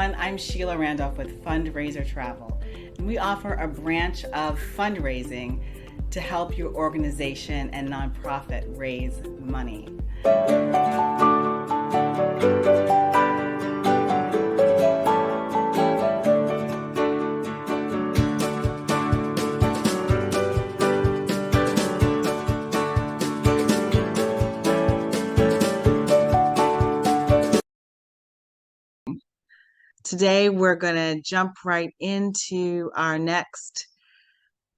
everyone. I'm Sheila Randolph with Fundraiser Travel, and we offer a branch of fundraising to help your organization and nonprofit raise money. Today, we're going to jump right into our next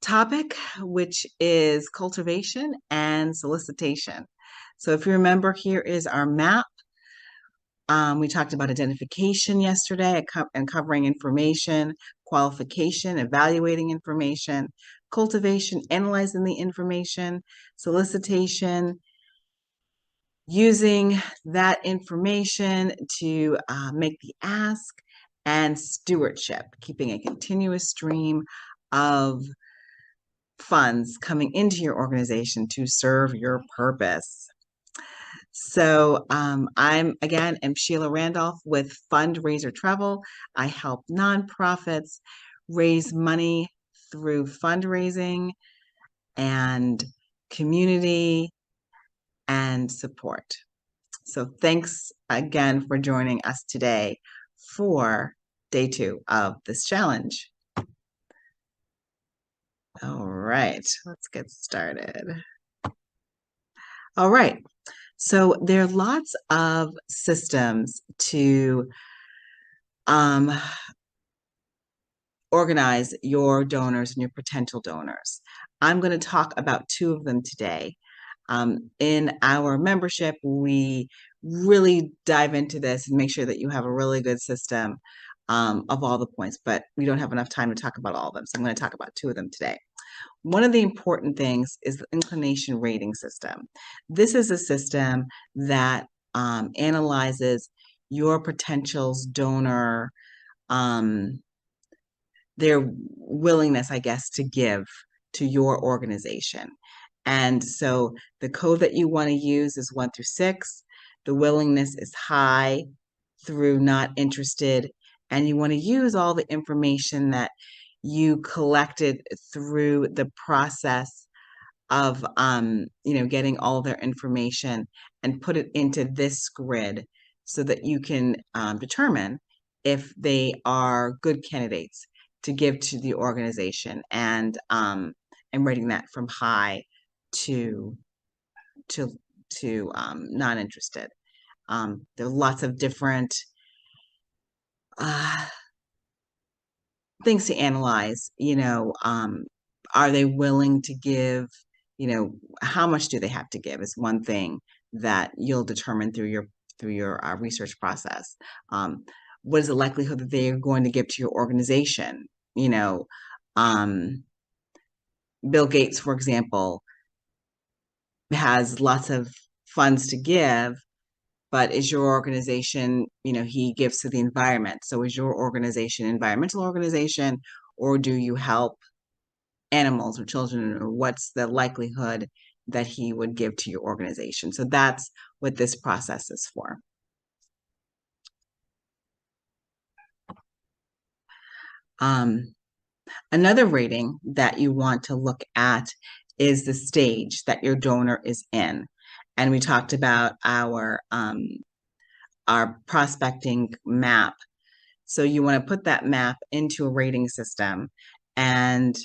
topic, which is cultivation and solicitation. So if you remember, here is our map. We talked about identification yesterday and covering information, qualification, evaluating information, cultivation, analyzing the information, solicitation, using that information to make the ask, and stewardship, keeping a continuous stream of funds coming into your organization to serve your purpose. So I'm Sheila Randolph with Fundraiser Travel. I help nonprofits raise money through fundraising and community and support. So thanks again for joining us today for day 2 of this challenge. All right, let's get started. All right, so there are lots of systems to organize your donors and your potential donors. I'm going to talk about 2 of them today. In our membership, we really dive into this and make sure that you have a really good system of all the points, but we don't have enough time to talk about all of them. So I'm going to talk about 2 of them today. One of the important things is the inclination rating system. This is a system that analyzes your potential donor, their willingness, I guess, to give to your organization. And so the code that you want to use is 1 through 6. The willingness is high through not interested. And you want to use all the information that you collected through the process of, getting all their information and put it into this grid so that you can determine if they are good candidates to give to the organization, and rating that from high to not interested. There are lots of different things to analyze. Are they willing to give? How much do they have to give is one thing that you'll determine through your research process. What is the likelihood that they are going to give to your organization? Bill Gates, for example, has lots of funds to give, but is your organization, he gives to the environment. So is your organization an environmental organization, or do you help animals or children, or what's the likelihood that he would give to your organization? So that's what this process is for. Another rating that you want to look at is the stage that your donor is in. And we talked about our prospecting map. So you want to put that map into a rating system and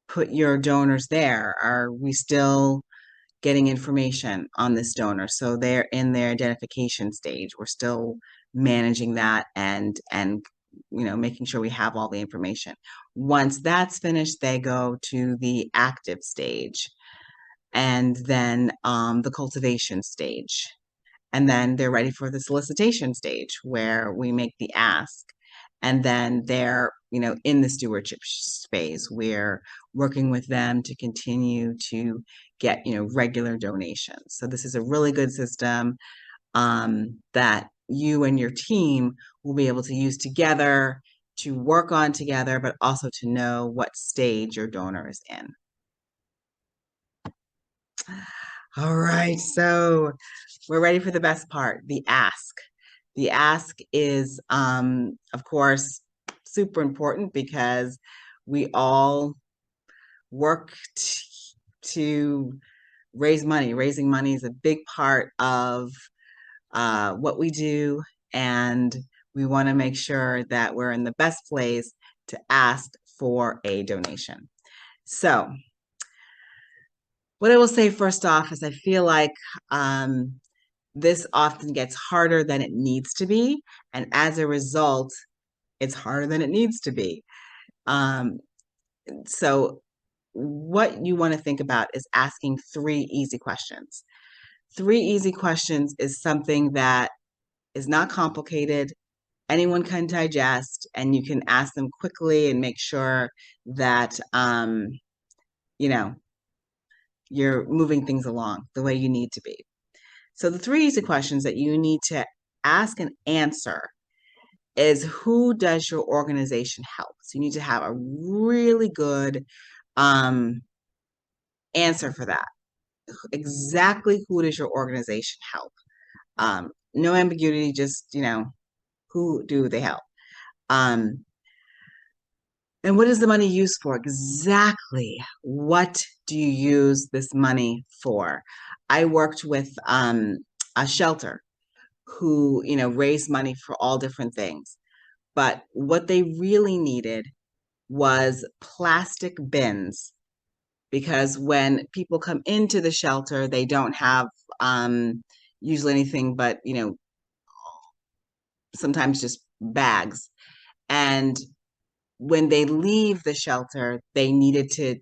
put your donors there. Are we still getting information on this donor? So they're in their identification stage. We're still managing that and making sure we have all the information. Once that's finished, they go to the active stage, and then the cultivation stage. And then they're ready for the solicitation stage, where we make the ask. And then they're, in the stewardship phase. We're working with them to continue to get, regular donations. So this is a really good system that you and your team will be able to use together, to work on together, but also to know what stage your donor is in. All right, so we're ready for the best part, the ask. The ask is, of course, super important because we all work to raise money. Raising money is a big part of what we do, and we want to make sure that we're in the best place to ask for a donation. So, what I will say first off is I feel like this often gets harder than it needs to be, and as a result, it's harder than it needs to be. So, what you want to think about is asking 3 easy questions. 3 easy questions is something that is not complicated. Anyone can digest, and you can ask them quickly and make sure that you know you're moving things along the way you need to be. So the 3 easy questions that you need to ask and answer is, who does your organization help? So you need to have a really good answer for that. Exactly who does your organization help? No ambiguity, just, who do they help? And what is the money used for? Exactly. What do you use this money for? I worked with a shelter who, raised money for all different things. But what they really needed was plastic bins, because when people come into the shelter, they don't have usually anything but, sometimes just bags. And when they leave the shelter, they needed to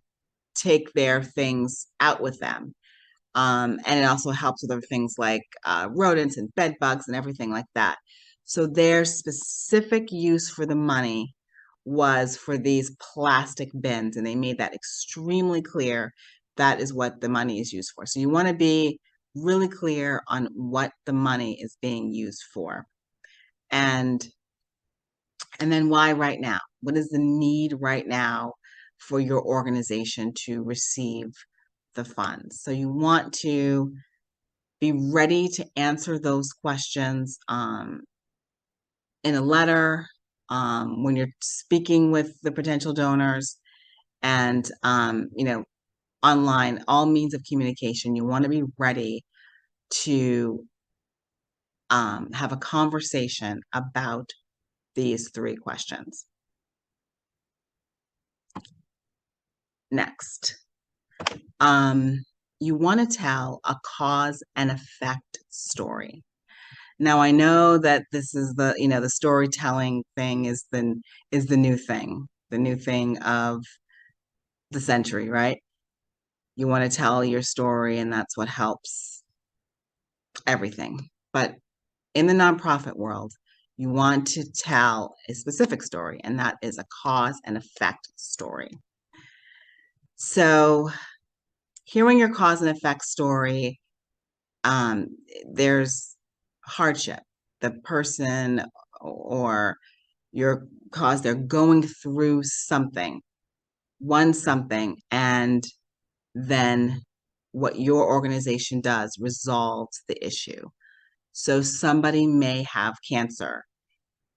take their things out with them. And it also helps with other things like rodents and bed bugs and everything like that. So their specific use for the money was for these plastic bins, and they made that extremely clear. That is what the money is used for. So you want to be really clear on what the money is being used for. And then why right now? What is the need right now for your organization to receive the funds? So you want to be ready to answer those questions in a letter, when you're speaking with the potential donors, and online, all means of communication. You want to be ready to have a conversation about these 3 questions. Next, you want to tell a cause and effect story. Now, I know that this is the storytelling thing is the new thing of the century, right? You want to tell your story, and that's what helps everything. But in the nonprofit world, you want to tell a specific story, and that is a cause and effect story. So, hearing your cause and effect story, there's hardship. The person or your cause, they're going through something, and then what your organization does resolves the issue. So somebody may have cancer,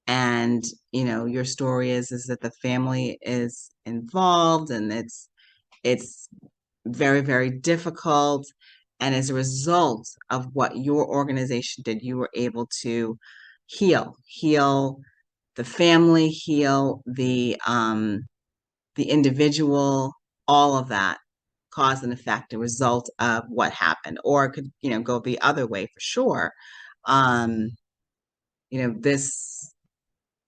and your story is that the family is involved, and it's very, very difficult. And as a result of what your organization did, you were able to heal the family, heal the individual, all of that, cause and effect, a result of what happened. Or it could, go the other way for sure. This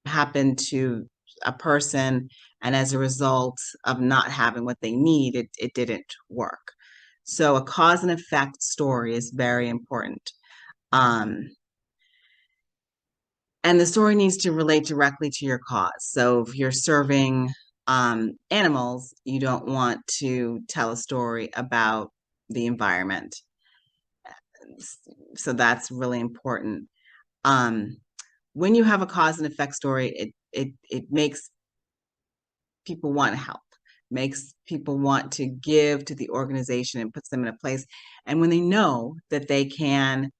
happened to a person, and as a result of not having what they need, it didn't work. So a cause and effect story is very important. And the story needs to relate directly to your cause. So if you're serving animals, you don't want to tell a story about the environment. So that's really important. When you have a cause and effect story, it makes people want to help, makes people want to give to the organization, and puts them in a place. And when they know that they can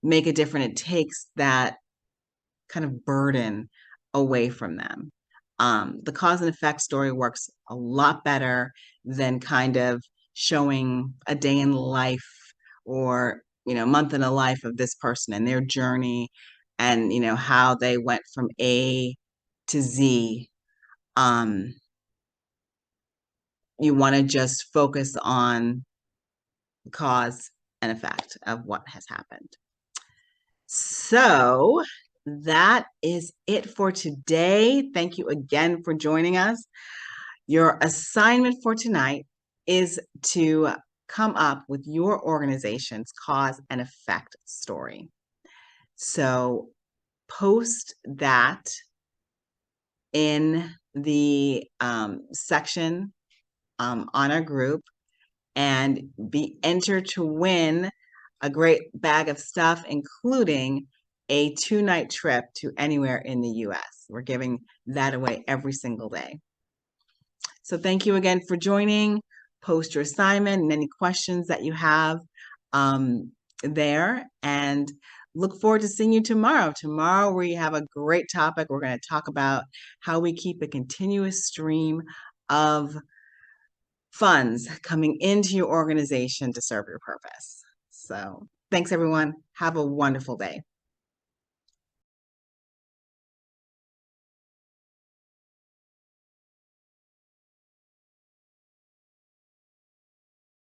make a difference, it takes that kind of burden away from them. The cause and effect story works a lot better than kind of showing a day in life or, month in the life of this person and their journey and, how they went from A to Z. You want to just focus on cause and effect of what has happened. So that is it for today. Thank you again for joining us. Your assignment for tonight is to come up with your organization's cause and effect story. So post that in the section on our group and be entered to win a great bag of stuff, including a 2-night trip to anywhere in the US. We're giving that away every single day. So thank you again for joining. Post your assignment and any questions that you have there. And look forward to seeing you tomorrow. Tomorrow we have a great topic. We're going to talk about how we keep a continuous stream of funds coming into your organization to serve your purpose. So thanks, everyone. Have a wonderful day.